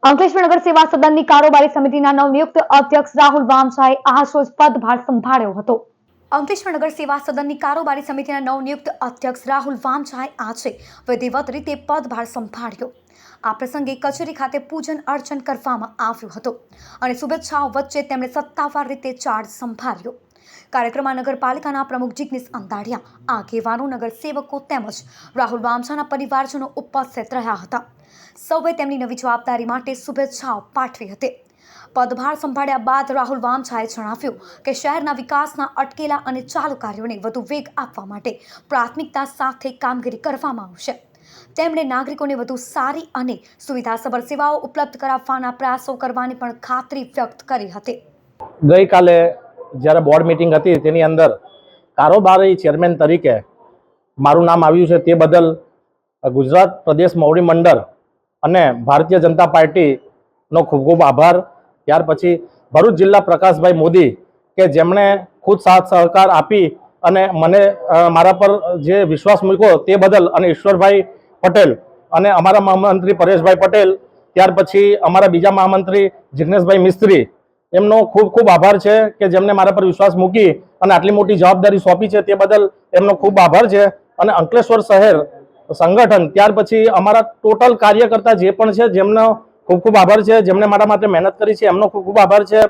અંકલેશ્વર નગર સેવા સદનની કારોબારી સમિતિના નવનિયુક્ત અધ્યક્ષ રાહુલ વામસાએ આજરોજ પદભાર સંભાળ્યો હતો। અંકલેશ્વર નગર સેવા સદનની કારોબારી સમિતિના નવનિયુક્ત અધ્યક્ષ રાહુલ વામસાએ આજે વિધિવત રીતે પદભાર સંભાળ્યો। આ પ્રસંગે કચેરી ખાતે પૂજન અર્ચન કરવામાં આવ્યું હતું અને શુભેચ્છાઓ વચ્ચે તેમણે સત્તાવાર રીતે ચાર્જ સંભાળ્યો। કાર્યક્રમમાં નગરપાલિકાના પ્રમુખ જિગ્નેશ અંધાડિયા, આગેવાનો, નગરસેવકો તેમજ રાહુલ વામસાના પરિવારજનો ઉપસ્થિત રહ્યા હતા। સૌએ તેમની નવી જવાબદારી માટે શુભેચ્છાઓ પાઠવી હતી। પદભાર સંભાળ્યા બાદ રાહુલ વામસાએ જણાવ્યું કે શહેરના વિકાસના અટકેલા અને ચાલુ કાર્યોને વધુ વેગ આપવા માટે પ્રાથમિકતા સાથે કામગીરી કરવામાં આવશે। તેમણે નાગરિકોને વધુ સારી અને સુવિધાસભર સેવાઓ ઉપલબ્ધ કરાવવાના પ્રયાસો કરવાની પણ ખાતરી વ્યક્ત કરી હતી। ગઈકાલે જ્યારે બોર્ડ મીટિંગ હતી તેની અંદર કારોબારી ચેરમેન તરીકે મારું નામ આવ્યું છે, તે બદલ ગુજરાત પ્રદેશ મોવડી મંડળ અને ભારતીય જનતા પાર્ટીનો ખૂબ ખૂબ આભાર। ત્યાર પછી ભરૂચ જિલ્લા પ્રકાશભાઈ મોદી કે જેમણે ખુદ સાથ સહકાર આપી અને મને મારા પર જે વિશ્વાસ મૂક્યો તે બદલ, અને ઈશ્વરભાઈ પટેલ અને અમારા મહામંત્રી પરેશભાઈ પટેલ, ત્યાર પછી અમારા બીજા મહામંત્રી જિગ્નેશભાઈ મિસ્ત્રી, એમનો ખૂબ ખૂબ આભાર છે કે જેમને મારા પર વિશ્વાસ મૂકી અને આટલી મોટી જવાબદારી સોંપી છે, તે બદલ એમનો ખૂબ આભાર છે। અને અંકલેશ્વર શહેર સંગઠન, ત્યાર પછી અમારા ટોટલ કાર્યકર્તા જે પણ છે, જેમનો ખૂબ ખૂબ આભાર છે, જેમણે મારા માટે મહેનત કરી છે, એમનો ખૂબ ખૂબ આભાર છે।